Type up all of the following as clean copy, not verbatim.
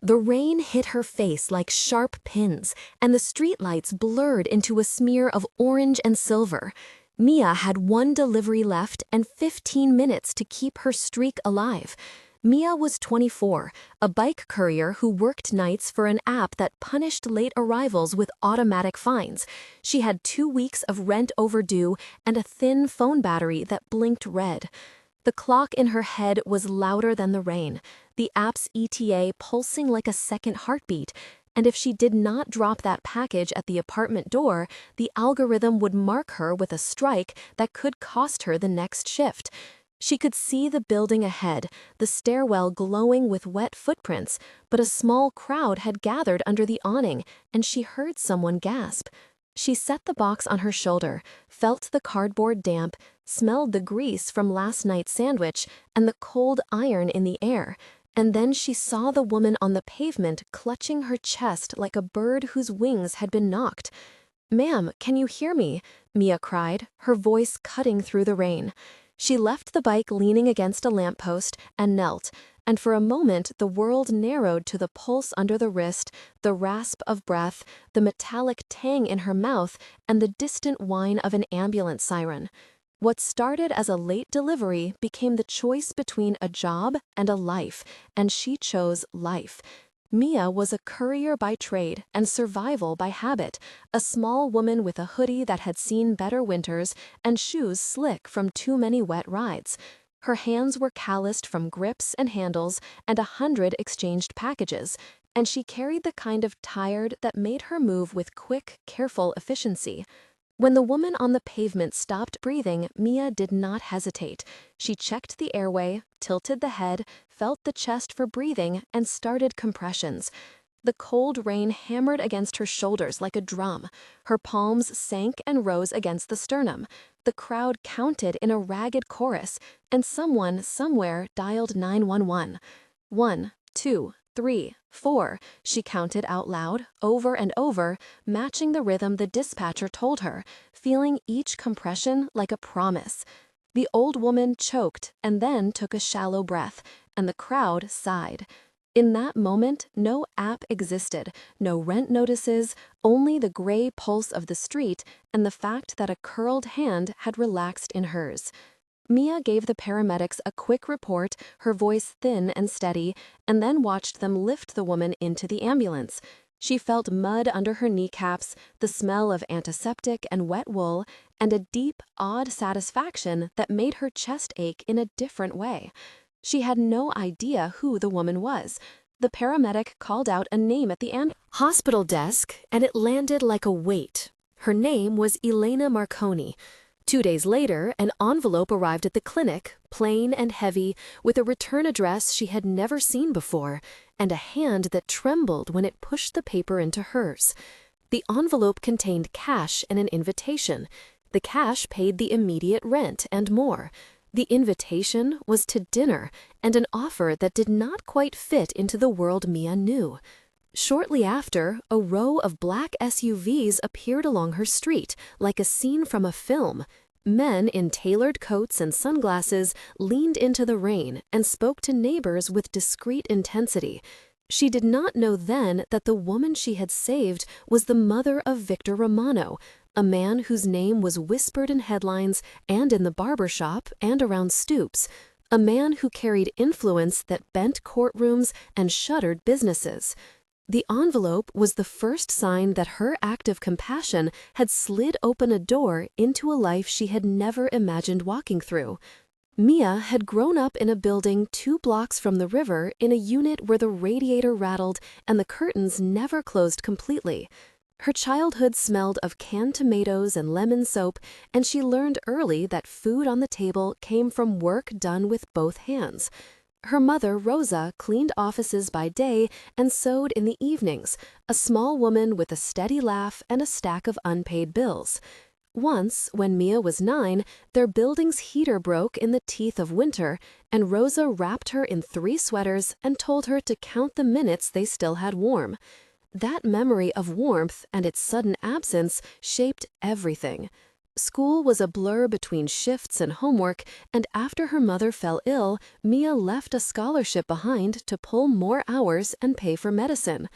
The rain hit her face like sharp pins, and the streetlights blurred into a smear of orange and silver. Mia had one delivery left and 15 minutes to keep her streak alive. Mia was 24, a bike courier who worked nights for an app that punished late arrivals with automatic fines. She had 2 weeks of rent overdue and a thin phone battery that blinked red. The clock in her head was louder than the rain, the app's ETA pulsing like a second heartbeat, and if she did not drop that package at the apartment door, the algorithm would mark her with a strike that could cost her the next shift. She could see the building ahead, the stairwell glowing with wet footprints, but a small crowd had gathered under the awning, and she heard someone gasp. She set the box on her shoulder, felt the cardboard damp, smelled the grease from last night's sandwich and the cold iron in the air, and then she saw the woman on the pavement clutching her chest like a bird whose wings had been knocked. "Ma'am, can you hear me?" Mia cried, her voice cutting through the rain. She left the bike leaning against a lamppost and knelt, and for a moment the world narrowed to the pulse under the wrist, the rasp of breath, the metallic tang in her mouth, and the distant whine of an ambulance siren. What started as a late delivery became the choice between a job and a life, and she chose life. Mia was a courier by trade and survival by habit, a small woman with a hoodie that had seen better winters and shoes slick from too many wet rides. Her hands were calloused from grips and handles and 100 exchanged packages, and she carried the kind of tired that made her move with quick, careful efficiency. When the woman on the pavement stopped breathing, Mia did not hesitate. She checked the airway, tilted the head, felt the chest for breathing, and started compressions. The cold rain hammered against her shoulders like a drum. Her palms sank and rose against the sternum. The crowd counted in a ragged chorus, and someone somewhere dialed 911. 1, 2, 3, 4, she counted out loud, over and over, matching the rhythm the dispatcher told her, feeling each compression like a promise. The old woman choked and then took a shallow breath, and the crowd sighed. In that moment, no app existed, no rent notices, only the gray pulse of the street and the fact that a curled hand had relaxed in hers. Mia gave the paramedics a quick report, her voice thin and steady, and then watched them lift the woman into the ambulance. She felt mud under her kneecaps, the smell of antiseptic and wet wool, and a deep, odd satisfaction that made her chest ache in a different way. She had no idea who the woman was. The paramedic called out a name at the hospital desk, and it landed like a weight. Her name was Elena Marconi. 2 days later, an envelope arrived at the clinic, plain and heavy, with a return address she had never seen before, and a hand that trembled when it pushed the paper into hers. The envelope contained cash and an invitation. The cash paid the immediate rent and more. The invitation was to dinner, and an offer that did not quite fit into the world Mia knew. Shortly after, a row of black SUVs appeared along her street, like a scene from a film. Men in tailored coats and sunglasses leaned into the rain and spoke to neighbors with discreet intensity. She did not know then that the woman she had saved was the mother of Victor Romano, a man whose name was whispered in headlines and in the barber shop and around stoops, a man who carried influence that bent courtrooms and shuttered businesses. The envelope was the first sign that her act of compassion had slid open a door into a life she had never imagined walking through. Mia had grown up in a building 2 blocks from the river in a unit where the radiator rattled and the curtains never closed completely. Her childhood smelled of canned tomatoes and lemon soap, and she learned early that food on the table came from work done with both hands. Her mother, Rosa, cleaned offices by day and sewed in the evenings, a small woman with a steady laugh and a stack of unpaid bills. Once, when Mia was 9, their building's heater broke in the teeth of winter, and Rosa wrapped her in 3 sweaters and told her to count the minutes they still had warm. That memory of warmth and its sudden absence shaped everything. School was a blur between shifts and homework, and after her mother fell ill, Mia left a scholarship behind to pull more hours and pay for medicine.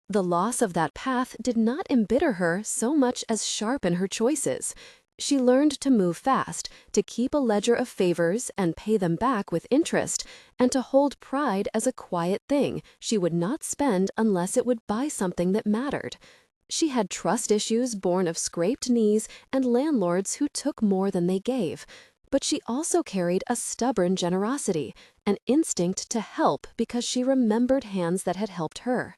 The loss of that path did not embitter her so much as sharpen her choices. She learned to move fast, to keep a ledger of favors and pay them back with interest, and to hold pride as a quiet thing she would not spend unless it would buy something that mattered. She had trust issues born of scraped knees and landlords who took more than they gave. But she also carried a stubborn generosity, an instinct to help because she remembered hands that had helped her.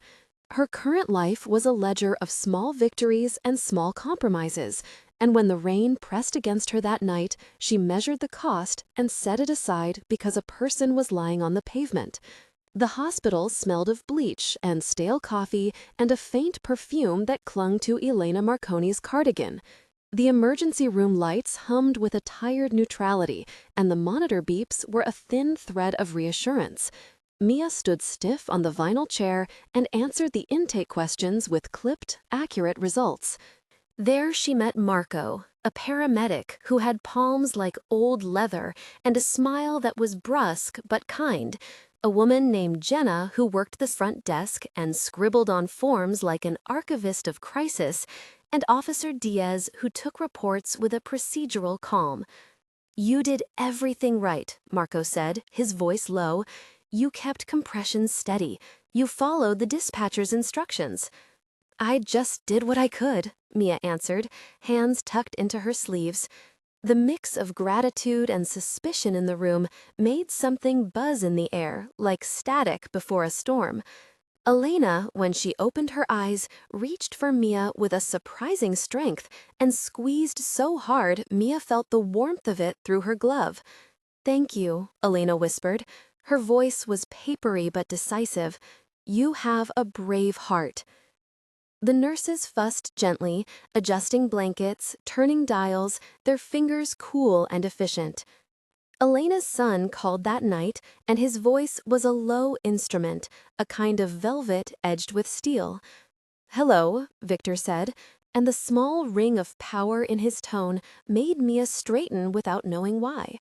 Her current life was a ledger of small victories and small compromises, and when the rain pressed against her that night, she measured the cost and set it aside because a person was lying on the pavement. The hospital smelled of bleach and stale coffee and a faint perfume that clung to Elena Marconi's cardigan. The emergency room lights hummed with a tired neutrality, and the monitor beeps were a thin thread of reassurance. Mia stood stiff on the vinyl chair and answered the intake questions with clipped, accurate results. There she met Marco, a paramedic who had palms like old leather and a smile that was brusque but kind, a woman named Jenna who worked the front desk and scribbled on forms like an archivist of crisis, and Officer Diaz who took reports with a procedural calm. "You did everything right," Marco said, his voice low. "You kept compressions steady. You followed the dispatcher's instructions." "I just did what I could," Mia answered, hands tucked into her sleeves. The mix of gratitude and suspicion in the room made something buzz in the air, like static before a storm. Elena, when she opened her eyes, reached for Mia with a surprising strength and squeezed so hard Mia felt the warmth of it through her glove. "Thank you," Elena whispered. Her voice was papery but decisive. "You have a brave heart." The nurses fussed gently, adjusting blankets, turning dials, their fingers cool and efficient. Elena's son called that night, and his voice was a low instrument, a kind of velvet edged with steel. "Hello," Victor said, and the small ring of power in his tone made Mia straighten without knowing why.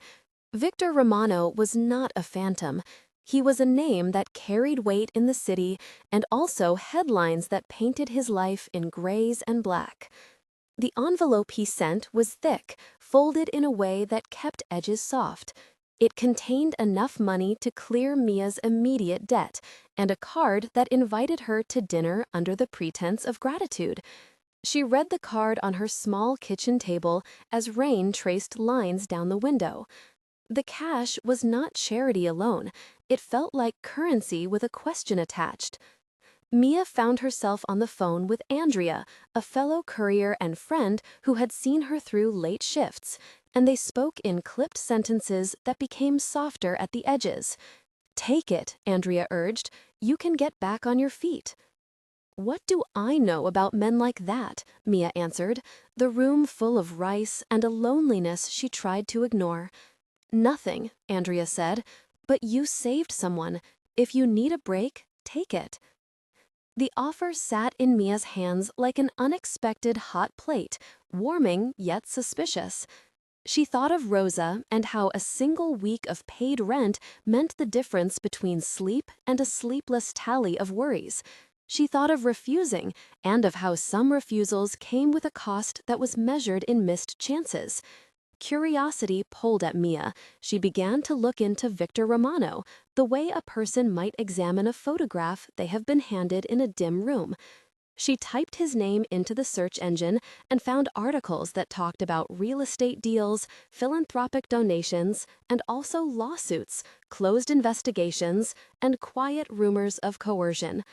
Victor Romano was not a phantom. He was a name that carried weight in the city and also headlines that painted his life in grays and black. The envelope he sent was thick, folded in a way that kept edges soft. It contained enough money to clear Mia's immediate debt and a card that invited her to dinner under the pretense of gratitude. She read the card on her small kitchen table as rain traced lines down the window. The cash was not charity alone. It felt like currency with a question attached. Mia found herself on the phone with Andrea, a fellow courier and friend who had seen her through late shifts, and they spoke in clipped sentences that became softer at the edges. "Take it," Andrea urged. "You can get back on your feet." "What do I know about men like that?" Mia answered, the room full of rice and a loneliness she tried to ignore. "Nothing," Andrea said, "but you saved someone. If you need a break, take it." The offer sat in Mia's hands like an unexpected hot plate, warming yet suspicious. She thought of Rosa and how a single week of paid rent meant the difference between sleep and a sleepless tally of worries. She thought of refusing and of how some refusals came with a cost that was measured in missed chances. Curiosity pulled at Mia. She began to look into Victor Romano, the way a person might examine a photograph they have been handed in a dim room. She typed his name into the search engine and found articles that talked about real estate deals, philanthropic donations, and also lawsuits, closed investigations, and quiet rumors of coercion.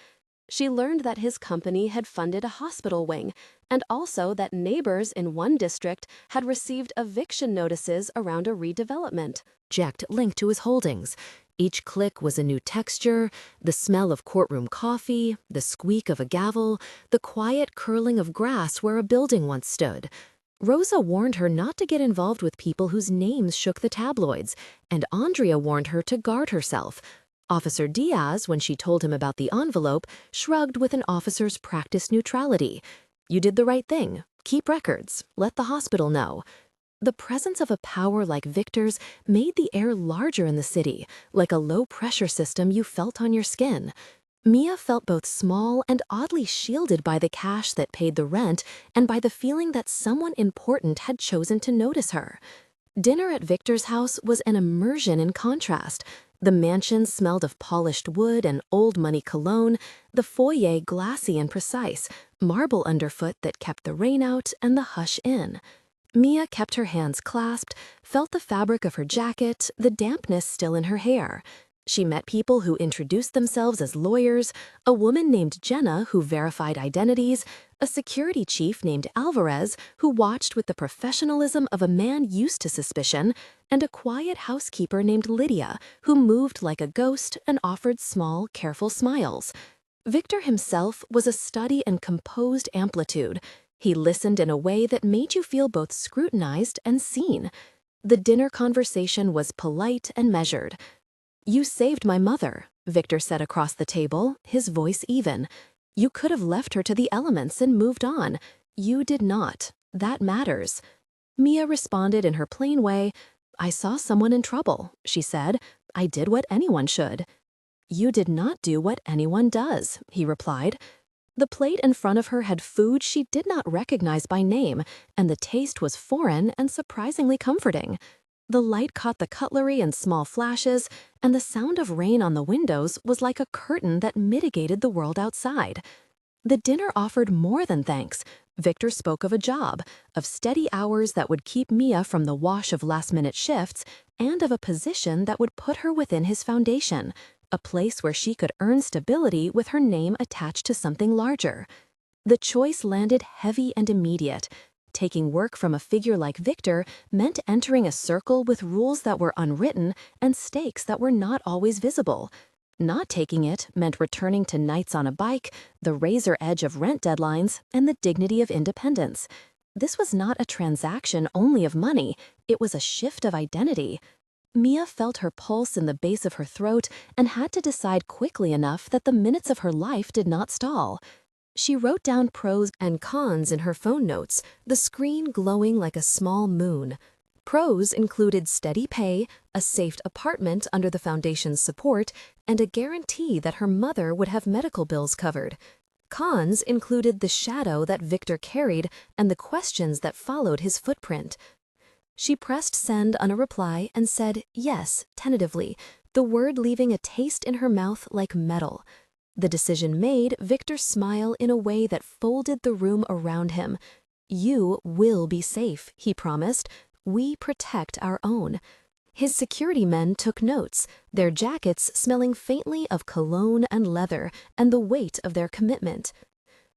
She learned that his company had funded a hospital wing, and also that neighbors in one district had received eviction notices around a redevelopment. Checked linked to his holdings. Each click was a new texture, the smell of courtroom coffee, the squeak of a gavel, the quiet curling of grass where a building once stood. Rosa warned her not to get involved with people whose names shook the tabloids, and Andrea warned her to guard herself. Officer Diaz, when she told him about the envelope, shrugged with an officer's practiced neutrality. You did the right thing. Keep records. Let the hospital know. The presence of a power like Victor's made the air larger in the city, like a low-pressure system you felt on your skin. Mia felt both small and oddly shielded by the cash that paid the rent and by the feeling that someone important had chosen to notice her. Dinner at Victor's house was an immersion in contrast. The mansion smelled of polished wood and old money cologne, the foyer glassy and precise, marble underfoot that kept the rain out and the hush in. Mia kept her hands clasped, felt the fabric of her jacket, the dampness still in her hair. She met people who introduced themselves as lawyers, a woman named Jenna who verified identities, a security chief named Alvarez who watched with the professionalism of a man used to suspicion, and a quiet housekeeper named Lydia who moved like a ghost and offered small, careful smiles. Victor himself was a study in composed amplitude. He listened in a way that made you feel both scrutinized and seen. The dinner conversation was polite and measured. "You saved my mother," Victor said across the table, his voice even. "You could have left her to the elements and moved on. You did not. That matters." Mia responded in her plain way. "I saw someone in trouble," she said. "I did what anyone should." "You did not do what anyone does," he replied. The plate in front of her had food she did not recognize by name, and the taste was foreign and surprisingly comforting. The light caught the cutlery in small flashes, and the sound of rain on the windows was like a curtain that mitigated the world outside. The dinner offered more than thanks. Victor spoke of a job, of steady hours that would keep Mia from the wash of last-minute shifts, and of a position that would put her within his foundation, a place where she could earn stability with her name attached to something larger. The choice landed heavy and immediate. Taking work from a figure like Victor meant entering a circle with rules that were unwritten and stakes that were not always visible. Not taking it meant returning to nights on a bike, the razor edge of rent deadlines, and the dignity of independence. This was not a transaction only of money, it was a shift of identity. Mia felt her pulse in the base of her throat and had to decide quickly enough that the minutes of her life did not stall. She wrote down pros and cons in her phone notes, the screen glowing like a small moon. Pros included steady pay, a safe apartment under the foundation's support, and a guarantee that her mother would have medical bills covered. Cons included the shadow that Victor carried and the questions that followed his footprint. She pressed send on a reply and said yes, tentatively, the word leaving a taste in her mouth like metal. The decision made, Victor smiled in a way that folded the room around him. "You will be safe," he promised. "We protect our own." His security men took notes, their jackets smelling faintly of cologne and leather and the weight of their commitment.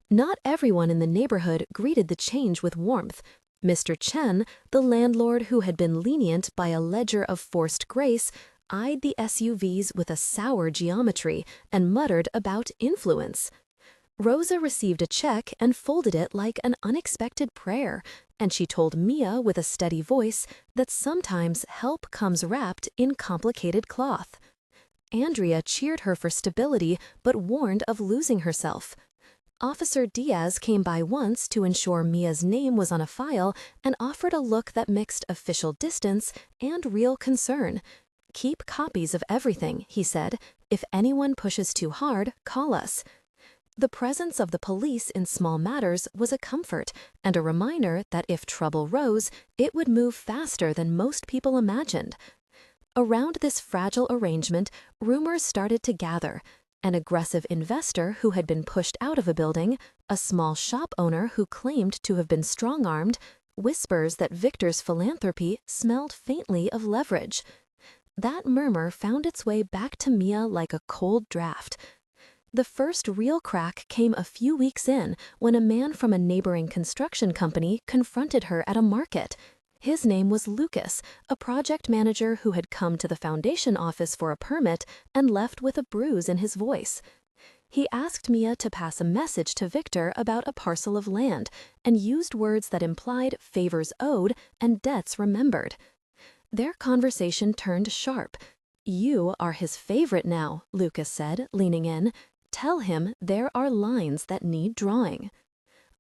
Not everyone in the neighborhood greeted the change with warmth. Mr. Chen, the landlord who had been lenient by a ledger of forced grace, eyed the SUVs with a sour geometry and muttered about influence. Rosa received a check and folded it like an unexpected prayer, and she told Mia with a steady voice that sometimes help comes wrapped in complicated cloth. Andrea cheered her for stability but warned of losing herself. Officer Diaz came by once to ensure Mia's name was on a file and offered a look that mixed official distance and real concern. "Keep copies of everything," he said. "If anyone pushes too hard, call us." The presence of the police in small matters was a comfort and a reminder that if trouble rose, it would move faster than most people imagined. Around this fragile arrangement, rumors started to gather. An aggressive investor who had been pushed out of a building, a small shop owner who claimed to have been strong-armed, whispers that Victor's philanthropy smelled faintly of leverage. That murmur found its way back to Mia like a cold draft. The first real crack came a few weeks in when a man from a neighboring construction company confronted her at a market. His name was Lucas, a project manager who had come to the foundation office for a permit and left with a bruise in his voice. He asked Mia to pass a message to Victor about a parcel of land and used words that implied favors owed and debts remembered. Their conversation turned sharp. "You are his favorite now," Lucas said, leaning in. "Tell him there are lines that need drawing."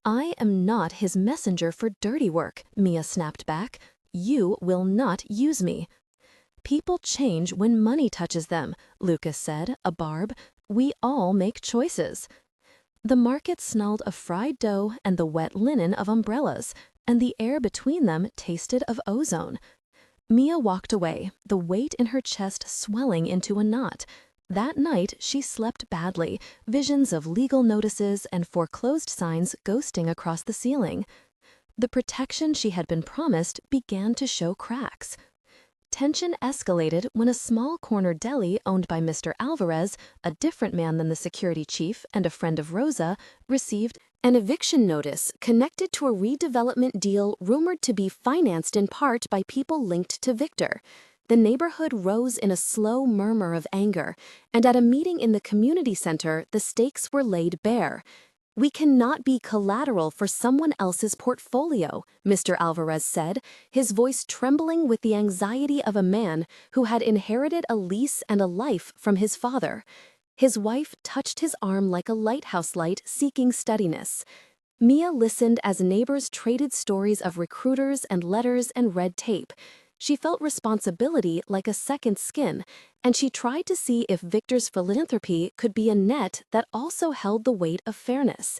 I am not his messenger for dirty work, Mia snapped back. You will not use me. People change when money touches them, Lucas said, a barb. We all make choices. The market smelled of fried dough and the wet linen of umbrellas, and the air between them tasted of ozone. Mia walked away, the weight in her chest swelling into a knot. That night, she slept badly, visions of legal notices and foreclosed signs ghosting across the ceiling. The protection she had been promised began to show cracks. Tension escalated when a small corner deli owned by Mr. Alvarez, a different man than the security chief and a friend of Rosa, received an eviction notice connected to a redevelopment deal rumored to be financed in part by people linked to Victor. The neighborhood rose in a slow murmur of anger, and at a meeting in the community center, the stakes were laid bare. We cannot be collateral for someone else's portfolio, Mr. Alvarez said, his voice trembling with the anxiety of a man who had inherited a lease and a life from his father. His wife touched his arm like a lighthouse light seeking steadiness. Mia listened as neighbors traded stories of recruiters and letters and red tape. She felt responsibility like a second skin, and she tried to see if Victor's philanthropy could be a net that also held the weight of fairness.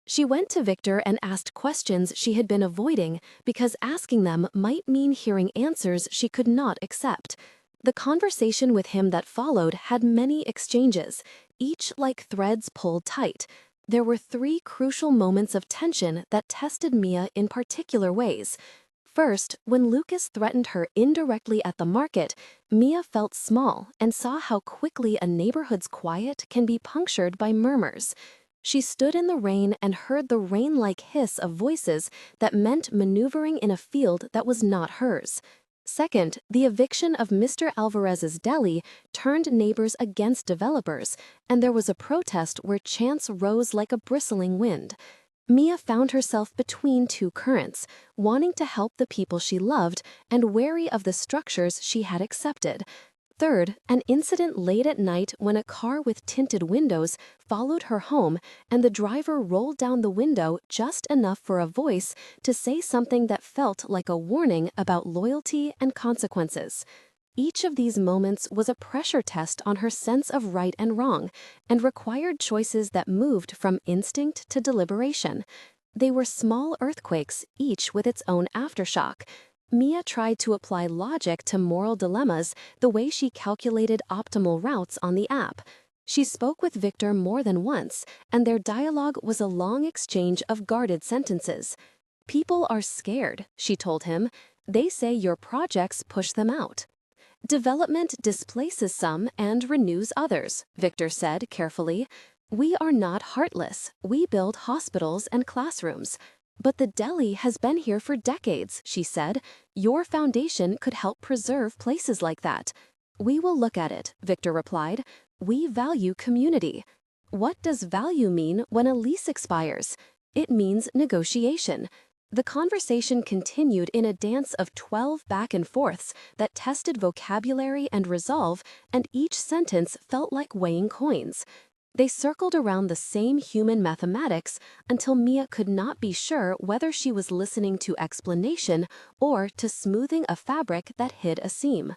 She went to Victor and asked questions she had been avoiding because asking them might mean hearing answers she could not accept. The conversation with him that followed had many exchanges, each like threads pulled tight. There were 3 crucial moments of tension that tested Mia in particular ways. First, when Lucas threatened her indirectly at the market, Mia felt small and saw how quickly a neighborhood's quiet can be punctured by murmurs. She stood in the rain and heard the rain-like hiss of voices that meant maneuvering in a field that was not hers. Second, the eviction of Mr. Alvarez's deli turned neighbors against developers, and there was a protest where chants rose like a bristling wind. Mia found herself between 2 currents, wanting to help the people she loved and wary of the structures she had accepted. Third, an incident late at night when a car with tinted windows followed her home and the driver rolled down the window just enough for a voice to say something that felt like a warning about loyalty and consequences. Each of these moments was a pressure test on her sense of right and wrong, and required choices that moved from instinct to deliberation. They were small earthquakes, each with its own aftershock. Mia tried to apply logic to moral dilemmas the way she calculated optimal routes on the app. She spoke with Victor more than once, and their dialogue was a long exchange of guarded sentences. People are scared, she told him. They say your projects push them out. Development displaces some and renews others, Victor said carefully. We are not heartless. We build hospitals and classrooms. But the deli has been here for decades, she said. Your foundation could help preserve places like that. We will look at it, Victor replied. We value community. What does value mean when a lease expires? It means negotiation. The conversation continued in a dance of 12 back and forths that tested vocabulary and resolve, and each sentence felt like weighing coins. They circled around the same human mathematics until Mia could not be sure whether she was listening to explanation or to smoothing a fabric that hid a seam.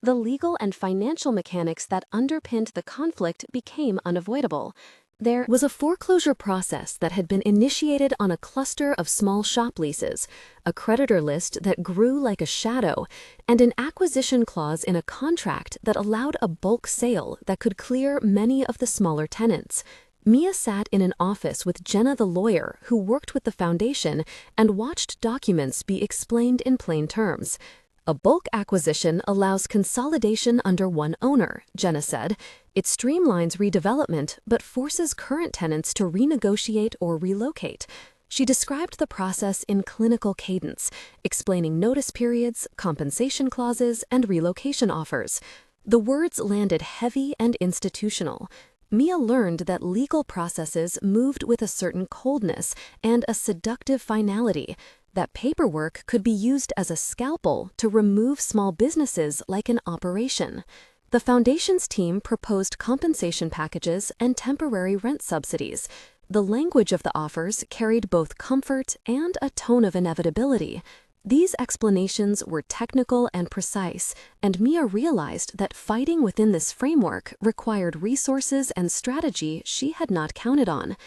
The legal and financial mechanics that underpinned the conflict became unavoidable. There was a foreclosure process that had been initiated on a cluster of small shop leases, a creditor list that grew like a shadow, and an acquisition clause in a contract that allowed a bulk sale that could clear many of the smaller tenants. Mia sat in an office with Jenna the lawyer who worked with the foundation and watched documents be explained in plain terms. A bulk acquisition allows consolidation under one owner, Jenna said. It streamlines redevelopment but forces current tenants to renegotiate or relocate. She described the process in clinical cadence, explaining notice periods, compensation clauses, and relocation offers. The words landed heavy and institutional. Mia learned that legal processes moved with a certain coldness and a seductive finality, that paperwork could be used as a scalpel to remove small businesses like an operation. The foundation's team proposed compensation packages and temporary rent subsidies. The language of the offers carried both comfort and a tone of inevitability. These explanations were technical and precise, and Mia realized that fighting within this framework required resources and strategy she had not counted on.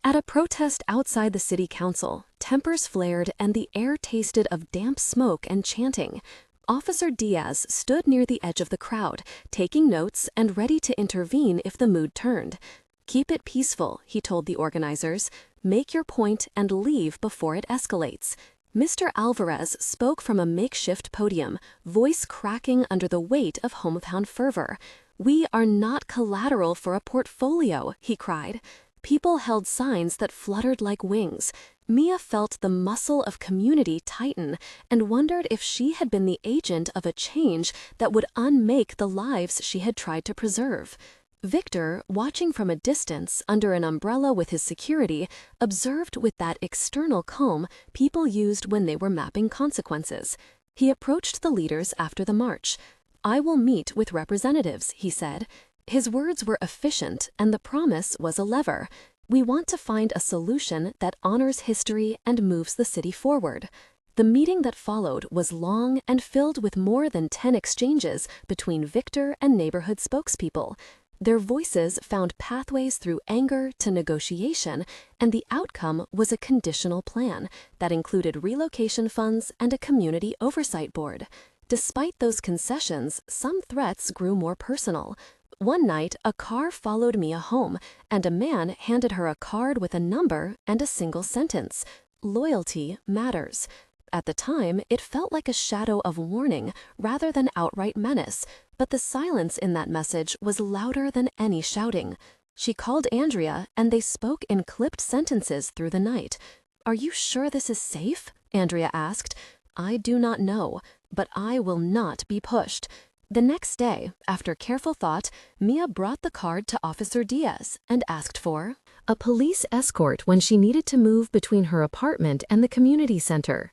At a protest outside the city council, tempers flared and the air tasted of damp smoke and chanting. Officer Diaz stood near the edge of the crowd, taking notes and ready to intervene if the mood turned. "Keep it peaceful," he told the organizers. "Make your point and leave before it escalates." Mr. Alvarez spoke from a makeshift podium, voice cracking under the weight of hometown fervor. "We are not collateral for a portfolio," he cried. People held signs that fluttered like wings. Mia felt the muscle of community tighten and wondered if she had been the agent of a change that would unmake the lives she had tried to preserve. Victor, watching from a distance under an umbrella with his security, observed with that external calm people used when they were mapping consequences. He approached the leaders after the march. "I will meet with representatives," he said. His words were efficient, and the promise was a lever. "We want to find a solution that honors history and moves the city forward." The meeting that followed was long and filled with more than 10 exchanges between Victor and neighborhood spokespeople. Their voices found pathways through anger to negotiation, and the outcome was a conditional plan that included relocation funds and a community oversight board. Despite those concessions, some threats grew more personal. One night, a car followed Mia home, and a man handed her a card with a number and a single sentence: "Loyalty matters." At the time, it felt like a shadow of warning rather than outright menace, but the silence in that message was louder than any shouting. She called Andrea, and they spoke in clipped sentences through the night. "Are you sure this is safe?" Andrea asked. "I do not know, but I will not be pushed." The next day, after careful thought, Mia brought the card to Officer Diaz and asked for a police escort when she needed to move between her apartment and the community center.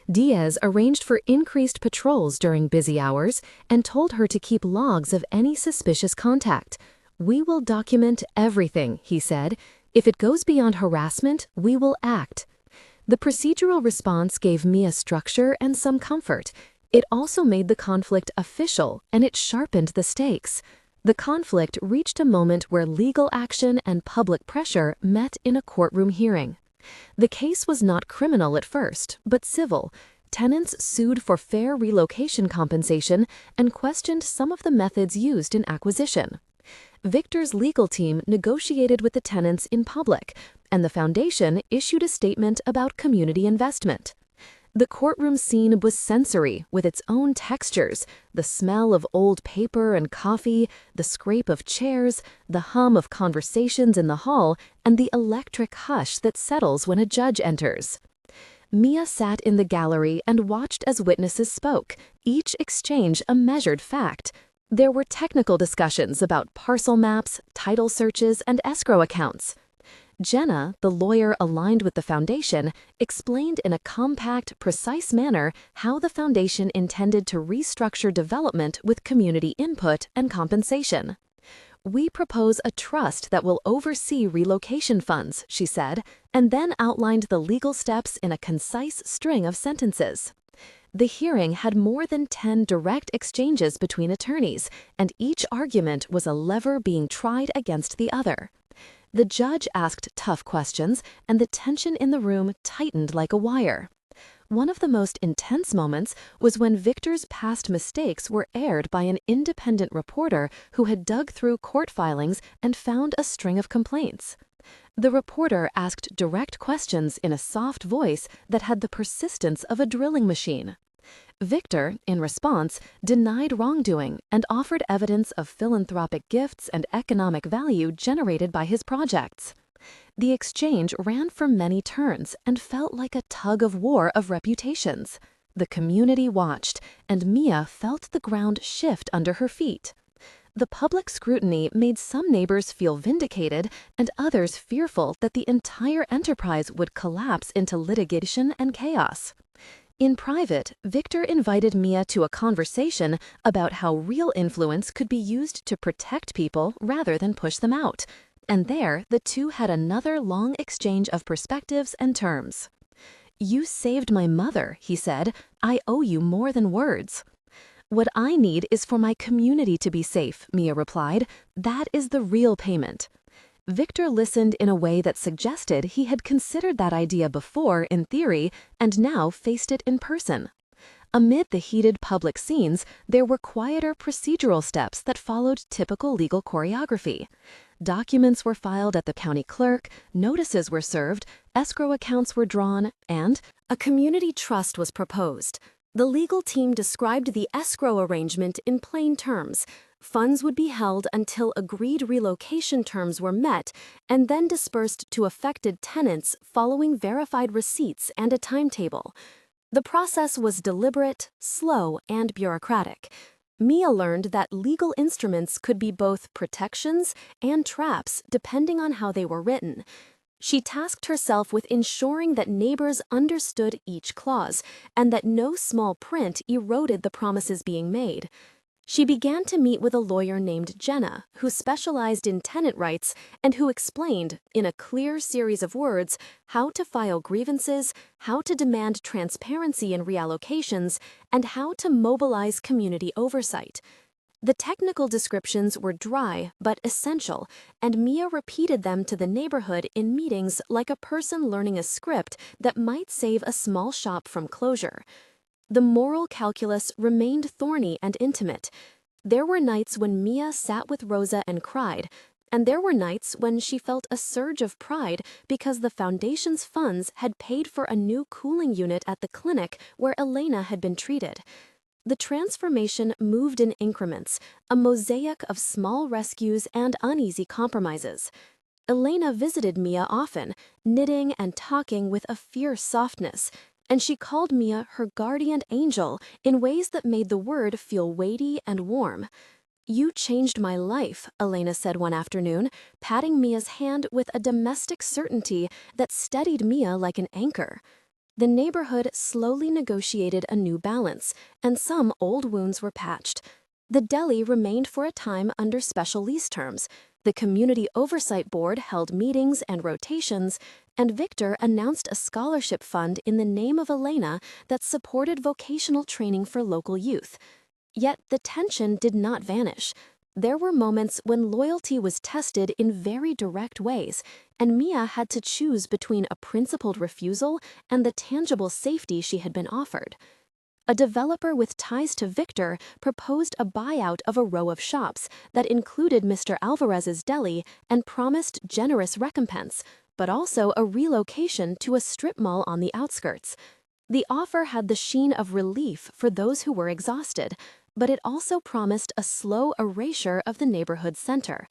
Diaz arranged for increased patrols during busy hours and told her to keep logs of any suspicious contact. "We will document everything," he said. "If it goes beyond harassment, we will act." The procedural response gave Mia structure and some comfort. It also made the conflict official, and it sharpened the stakes. The conflict reached a moment where legal action and public pressure met in a courtroom hearing. The case was not criminal at first, but civil. Tenants sued for fair relocation compensation and questioned some of the methods used in acquisition. Victor's legal team negotiated with the tenants in public, and the foundation issued a statement about community investment. The courtroom scene was sensory, with its own textures: the smell of old paper and coffee, the scrape of chairs, the hum of conversations in the hall, and the electric hush that settles when a judge enters. Mia sat in the gallery and watched as witnesses spoke, each exchange a measured fact. There were technical discussions about parcel maps, title searches, and escrow accounts. Jenna, the lawyer aligned with the foundation, explained in a compact, precise manner how the foundation intended to restructure development with community input and compensation. "We propose a trust that will oversee relocation funds," she said, and then outlined the legal steps in a concise string of sentences. The hearing had more than 10 direct exchanges between attorneys, and each argument was a lever being tried against the other. The judge asked tough questions, and the tension in the room tightened like a wire. One of the most intense moments was when Victor's past mistakes were aired by an independent reporter who had dug through court filings and found a string of complaints. The reporter asked direct questions in a soft voice that had the persistence of a drilling machine. Victor, in response, denied wrongdoing and offered evidence of philanthropic gifts and economic value generated by his projects. The exchange ran for many turns and felt like a tug-of-war of reputations. The community watched, and Mia felt the ground shift under her feet. The public scrutiny made some neighbors feel vindicated and others fearful that the entire enterprise would collapse into litigation and chaos. In private, Victor invited Mia to a conversation about how real influence could be used to protect people rather than push them out. And there, the two had another long exchange of perspectives and terms. "You saved my mother," he said. "I owe you more than words." "What I need is for my community to be safe," Mia replied. "That is the real payment." Victor listened in a way that suggested he had considered that idea before in theory and now faced it in person. Amid the heated public scenes, there were quieter procedural steps that followed typical legal choreography. Documents were filed at the county clerk, notices were served, escrow accounts were drawn, and a community trust was proposed. The legal team described the escrow arrangement in plain terms. Funds would be held until agreed relocation terms were met and then dispersed to affected tenants following verified receipts and a timetable. The process was deliberate, slow, and bureaucratic. Mia learned that legal instruments could be both protections and traps depending on how they were written. She tasked herself with ensuring that neighbors understood each clause and that no small print eroded the promises being made. She began to meet with a lawyer named Jenna, who specialized in tenant rights and who explained, in a clear series of words, how to file grievances, how to demand transparency in reallocations, and how to mobilize community oversight. The technical descriptions were dry but essential, and Mia repeated them to the neighborhood in meetings like a person learning a script that might save a small shop from closure. The moral calculus remained thorny and intimate. There were nights when Mia sat with Rosa and cried, and there were nights when she felt a surge of pride because the foundation's funds had paid for a new cooling unit at the clinic where Elena had been treated. The transformation moved in increments, a mosaic of small rescues and uneasy compromises. Elena visited Mia often, knitting and talking with a fierce softness, and she called Mia her guardian angel in ways that made the word feel weighty and warm. "You changed my life," Elena said one afternoon, patting Mia's hand with a domestic certainty that steadied Mia like an anchor. The neighborhood slowly negotiated a new balance, and some old wounds were patched. The deli remained for a time under special lease terms. The Community Oversight Board held meetings and rotations, and Victor announced a scholarship fund in the name of Elena that supported vocational training for local youth. Yet the tension did not vanish. There were moments when loyalty was tested in very direct ways, and Mia had to choose between a principled refusal and the tangible safety she had been offered. A developer with ties to Victor proposed a buyout of a row of shops that included Mr. Alvarez's deli and promised generous recompense, but also a relocation to a strip mall on the outskirts. The offer had the sheen of relief for those who were exhausted, but it also promised a slow erasure of the neighborhood center.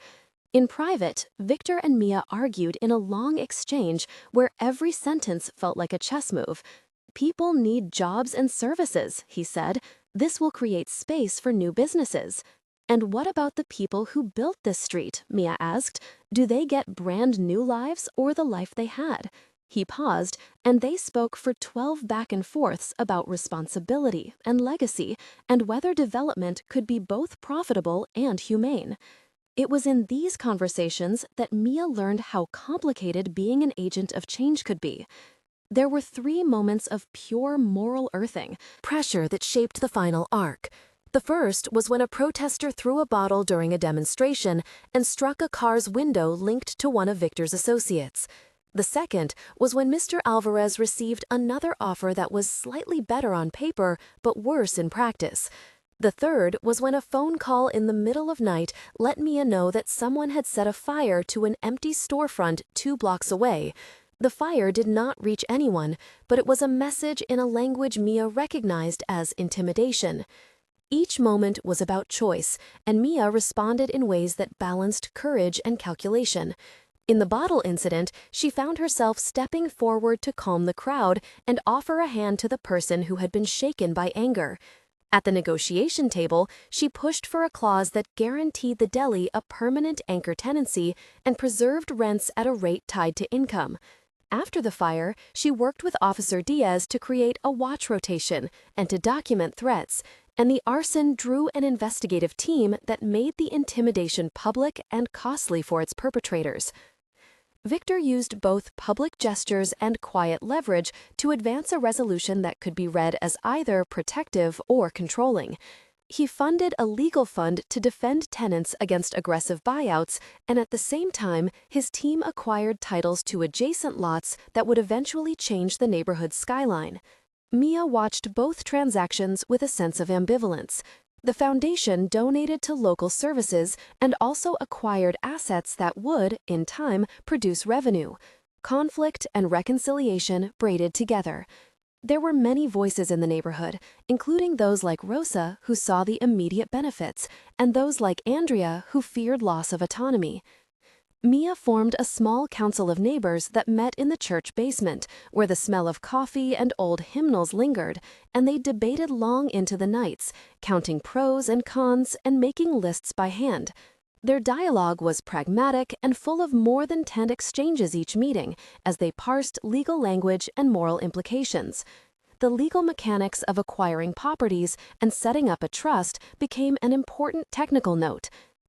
In private, Victor and Mia argued in a long exchange where every sentence felt like a chess move. "People need jobs and services," he said. "This will create space for new businesses." "And what about the people who built this street?" Mia asked. "Do they get brand new lives or the life they had?" He paused, and they spoke for 12 back and forths about responsibility and legacy and whether development could be both profitable and humane. It was in these conversations that Mia learned how complicated being an agent of change could be. There were 3 moments of pure moral earthing, pressure that shaped the final arc. The first was when a protester threw a bottle during a demonstration and struck a car's window linked to one of Victor's associates. The second was when Mr. Alvarez received another offer that was slightly better on paper but worse in practice. The third was when a phone call in the middle of night let Mia know that someone had set a fire to an empty storefront 2 blocks away. The fire did not reach anyone, but it was a message in a language Mia recognized as intimidation. Each moment was about choice, and Mia responded in ways that balanced courage and calculation. In the bottle incident, she found herself stepping forward to calm the crowd and offer a hand to the person who had been shaken by anger. At the negotiation table, she pushed for a clause that guaranteed the deli a permanent anchor tenancy and preserved rents at a rate tied to income. After the fire, she worked with Officer Diaz to create a watch rotation and to document threats, and the arson drew an investigative team that made the intimidation public and costly for its perpetrators. Victor used both public gestures and quiet leverage to advance a resolution that could be read as either protective or controlling. He funded a legal fund to defend tenants against aggressive buyouts, and at the same time, his team acquired titles to adjacent lots that would eventually change the neighborhood's skyline. Mia watched both transactions with a sense of ambivalence. The foundation donated to local services and also acquired assets that would, in time, produce revenue. Conflict and reconciliation braided together. There were many voices in the neighborhood, including those like Rosa, who saw the immediate benefits, and those like Andrea, who feared loss of autonomy. Mia formed a small council of neighbors that met in the church basement, where the smell of coffee and old hymnals lingered, and they debated long into the nights, counting pros and cons and making lists by hand. Their dialogue was pragmatic and full of more than 10 exchanges each meeting, as they parsed legal language and moral implications. The legal mechanics of acquiring properties and setting up a trust became an important technical note.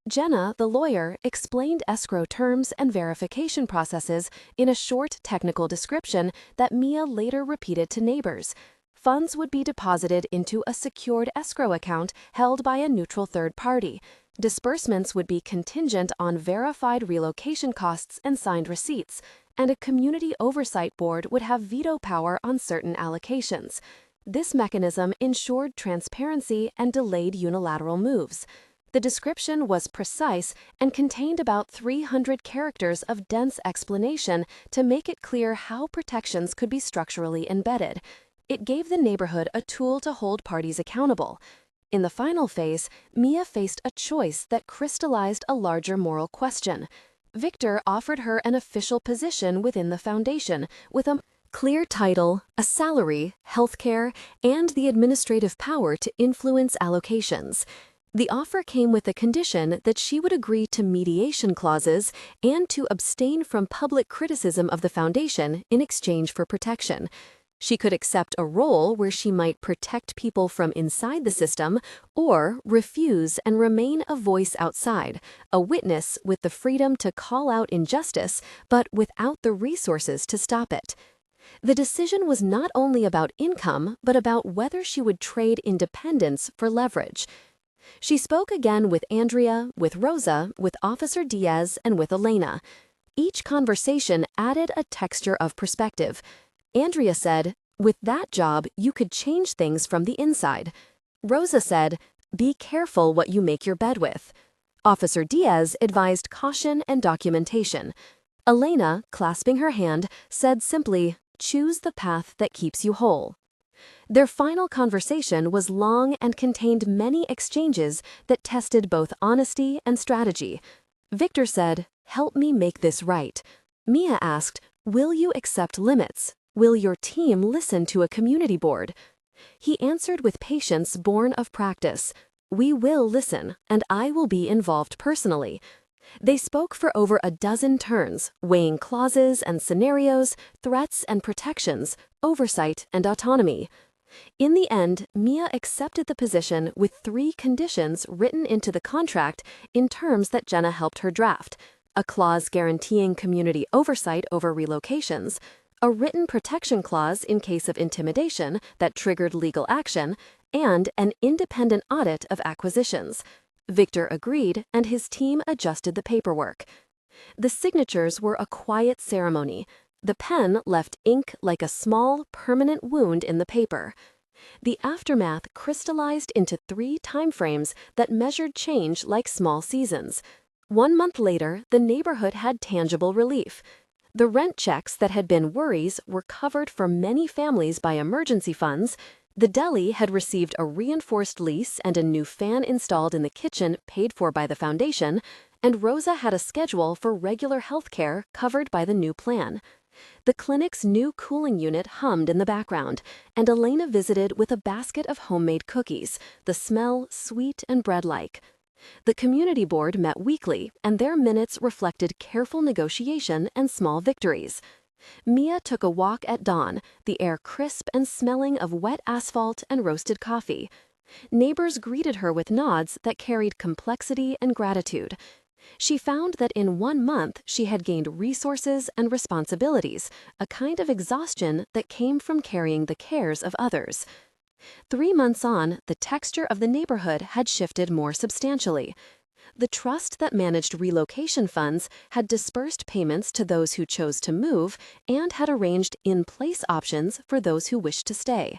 Jenna, the lawyer, explained escrow terms and verification processes in a short technical description that Mia later repeated to neighbors. Funds would be deposited into a secured escrow account held by a neutral third party. Disbursements would be contingent on verified relocation costs and signed receipts, and a community oversight board would have veto power on certain allocations. This mechanism ensured transparency and delayed unilateral moves. The description was precise and contained about 300 characters of dense explanation to make it clear how protections could be structurally embedded. It gave the neighborhood a tool to hold parties accountable. In the final phase, Mia faced a choice that crystallized a larger moral question. Victor offered her an official position within the foundation with a clear title, a salary, healthcare, and the administrative power to influence allocations. The offer came with the condition that she would agree to mediation clauses and to abstain from public criticism of the foundation in exchange for protection. She could accept a role where she might protect people from inside the system or refuse and remain a voice outside, a witness with the freedom to call out injustice but without the resources to stop it. The decision was not only about income but about whether she would trade independence for leverage. She spoke again with Andrea, with Rosa, with Officer Diaz, and with Elena. Each conversation added a texture of perspective. Andrea said, "With that job, you could change things from the inside." Rosa said, "Be careful what you make your bed with." Officer Diaz advised caution and documentation. Elena, clasping her hand, said simply, "Choose the path that keeps you whole." Their final conversation was long and contained many exchanges that tested both honesty and strategy. Victor said, "Help me make this right." Mia asked, "Will you accept limits? Will your team listen to a community board?" He answered with patience born of practice, "We will listen, and I will be involved personally." They spoke for over a dozen turns, weighing clauses and scenarios, threats and protections, oversight and autonomy. In the end, Mia accepted the position with 3 conditions written into the contract in terms that Jenna helped her draft: a clause guaranteeing community oversight over relocations, a written protection clause in case of intimidation that triggered legal action, and an independent audit of acquisitions. Victor agreed, and his team adjusted the paperwork. The signatures were a quiet ceremony. The pen left ink like a small, permanent wound in the paper. The aftermath crystallized into 3 timeframes that measured change like small seasons. 1 month later, the neighborhood had tangible relief. The rent checks that had been worries were covered for many families by emergency funds. The deli had received a reinforced lease and a new fan installed in the kitchen paid for by the foundation, and Rosa had a schedule for regular health care covered by the new plan. The clinic's new cooling unit hummed in the background, and Elena visited with a basket of homemade cookies, the smell sweet and bread-like. The community board met weekly, and their minutes reflected careful negotiation and small victories. Mia took a walk at dawn, the air crisp and smelling of wet asphalt and roasted coffee. Neighbors greeted her with nods that carried complexity and gratitude. She found that in 1 month she had gained resources and responsibilities, a kind of exhaustion that came from carrying the cares of others. 3 months on, the texture of the neighborhood had shifted more substantially. The trust that managed relocation funds had dispersed payments to those who chose to move and had arranged in-place options for those who wished to stay.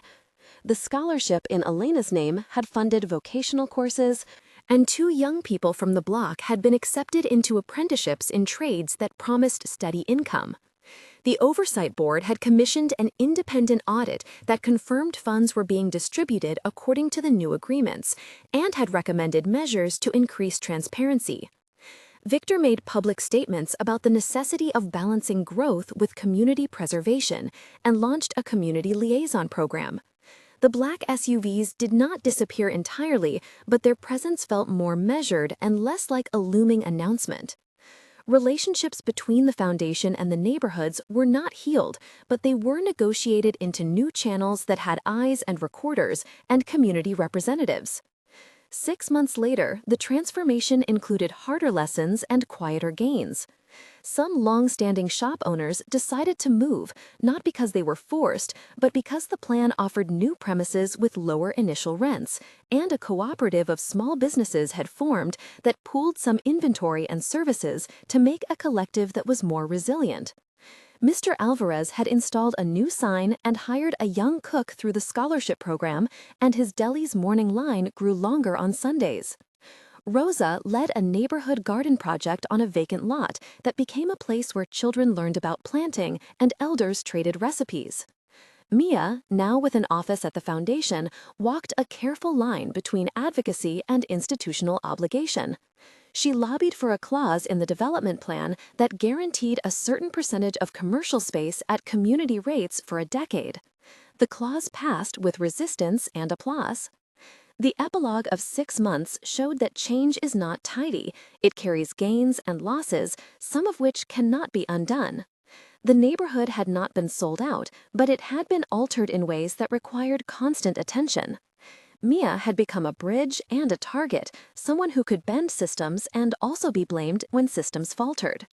The scholarship in Elena's name had funded vocational courses, and 2 young people from the block had been accepted into apprenticeships in trades that promised steady income. The Oversight Board had commissioned an independent audit that confirmed funds were being distributed according to the new agreements and had recommended measures to increase transparency. Victor made public statements about the necessity of balancing growth with community preservation and launched a community liaison program. The black SUVs did not disappear entirely, but their presence felt more measured and less like a looming announcement. Relationships between the foundation and the neighborhoods were not healed, but they were negotiated into new channels that had eyes and recorders and community representatives. 6 months later, the transformation included harder lessons and quieter gains. Some long-standing shop owners decided to move, not because they were forced, but because the plan offered new premises with lower initial rents, and a cooperative of small businesses had formed that pooled some inventory and services to make a collective that was more resilient. Mr. Alvarez had installed a new sign and hired a young cook through the scholarship program, and his deli's morning line grew longer on Sundays. Rosa led a neighborhood garden project on a vacant lot that became a place where children learned about planting and elders traded recipes. Mia, now with an office at the foundation, walked a careful line between advocacy and institutional obligation. She lobbied for a clause in the development plan that guaranteed a certain percentage of commercial space at community rates for a decade. The clause passed with resistance and applause. The epilogue of 6 months showed that change is not tidy. It carries gains and losses, some of which cannot be undone. The neighborhood had not been sold out, but it had been altered in ways that required constant attention. Mia had become a bridge and a target, someone who could bend systems and also be blamed when systems faltered.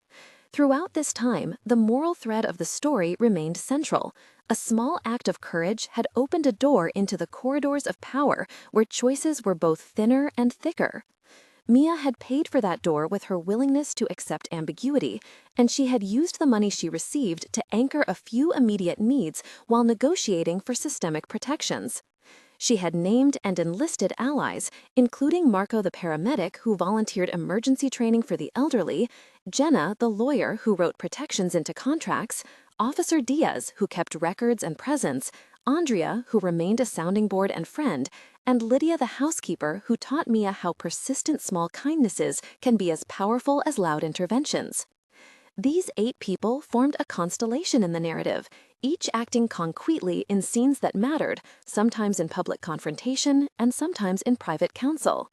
Throughout this time, the moral thread of the story remained central. A small act of courage had opened a door into the corridors of power where choices were both thinner and thicker. Mia had paid for that door with her willingness to accept ambiguity, and she had used the money she received to anchor a few immediate needs while negotiating for systemic protections. She had named and enlisted allies, including Marco the paramedic who volunteered emergency training for the elderly, Jenna the lawyer who wrote protections into contracts, Officer Diaz who kept records and presents, Andrea who remained a sounding board and friend, and Lydia the housekeeper who taught Mia how persistent small kindnesses can be as powerful as loud interventions. These 8 people formed a constellation in the narrative, each acting concretely in scenes that mattered, sometimes in public confrontation and sometimes in private counsel.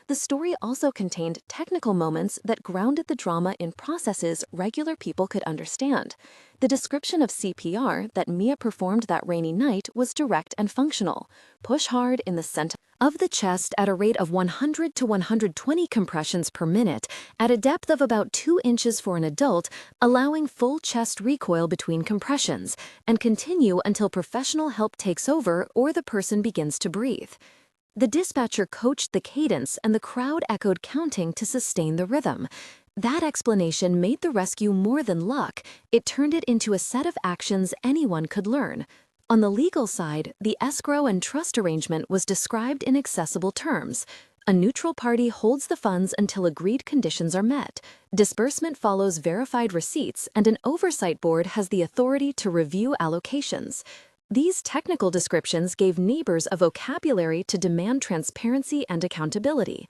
The story also contained technical moments that grounded the drama in processes regular people could understand. The description of CPR that Mia performed that rainy night was direct and functional. Push hard in the center of the chest at a rate of 100 to 120 compressions per minute, at a depth of about 2 inches for an adult, allowing full chest recoil between compressions, and continue until professional help takes over or the person begins to breathe. The dispatcher coached the cadence and the crowd echoed counting to sustain the rhythm. That explanation made the rescue more than luck. It turned it into a set of actions anyone could learn. On the legal side, the escrow and trust arrangement was described in accessible terms. A neutral party holds the funds until agreed conditions are met. Disbursement follows verified receipts, and an oversight board has the authority to review allocations. These technical descriptions gave neighbors a vocabulary to demand transparency and accountability.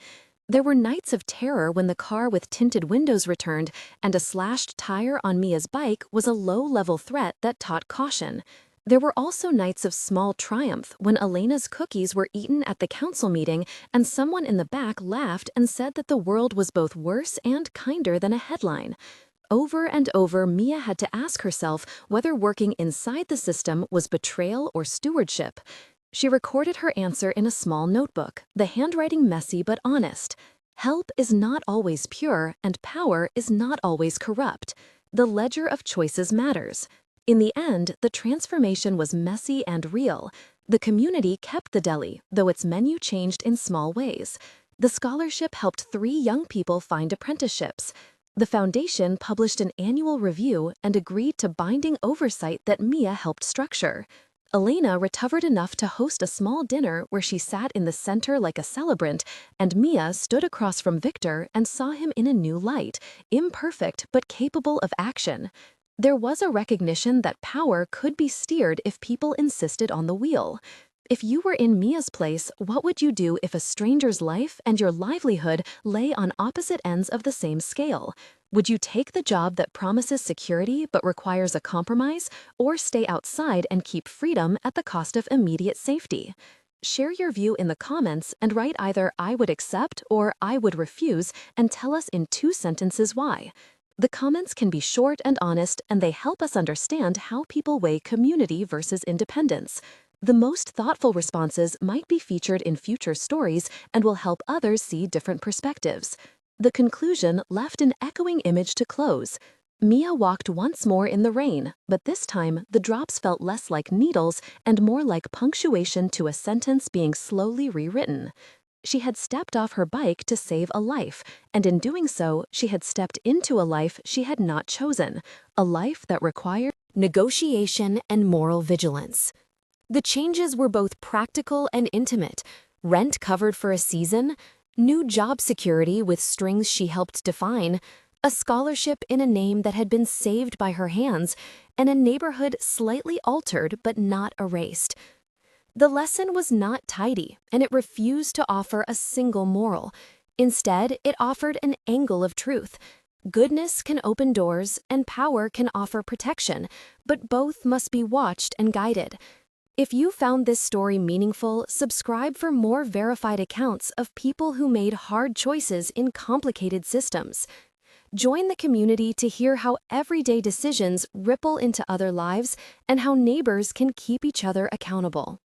There were nights of terror when the car with tinted windows returned, and a slashed tire on Mia's bike was a low-level threat that taught caution. There were also nights of small triumph when Elena's cookies were eaten at the council meeting and someone in the back laughed and said that the world was both worse and kinder than a headline. Over and over, Mia had to ask herself whether working inside the system was betrayal or stewardship. She recorded her answer in a small notebook, the handwriting messy but honest. Help is not always pure, and power is not always corrupt. The ledger of choices matters. In the end, the transformation was messy and real. The community kept the deli, though its menu changed in small ways. The scholarship helped 3 young people find apprenticeships. The foundation published an annual review and agreed to binding oversight that Mia helped structure. Elena recovered enough to host a small dinner where she sat in the center like a celebrant, and Mia stood across from Victor and saw him in a new light, imperfect but capable of action. There was a recognition that power could be steered if people insisted on the wheel. If you were in Mia's place, what would you do if a stranger's life and your livelihood lay on opposite ends of the same scale? Would you take the job that promises security but requires a compromise, or stay outside and keep freedom at the cost of immediate safety? Share your view in the comments and write either "I would accept" or "I would refuse" and tell us in 2 sentences why. The comments can be short and honest, and they help us understand how people weigh community versus independence. The most thoughtful responses might be featured in future stories and will help others see different perspectives. The conclusion left an echoing image to close. Mia walked once more in the rain, but this time the drops felt less like needles and more like punctuation to a sentence being slowly rewritten. She had stepped off her bike to save a life, and in doing so, she had stepped into a life she had not chosen, a life that required negotiation and moral vigilance. The changes were both practical and intimate: rent covered for a season, new job security with strings she helped define, a scholarship in a name that had been saved by her hands, and a neighborhood slightly altered but not erased. The lesson was not tidy, and it refused to offer a single moral. Instead, it offered an angle of truth. Goodness can open doors, and power can offer protection, but both must be watched and guided. If you found this story meaningful, subscribe for more verified accounts of people who made hard choices in complicated systems. Join the community to hear how everyday decisions ripple into other lives and how neighbors can keep each other accountable.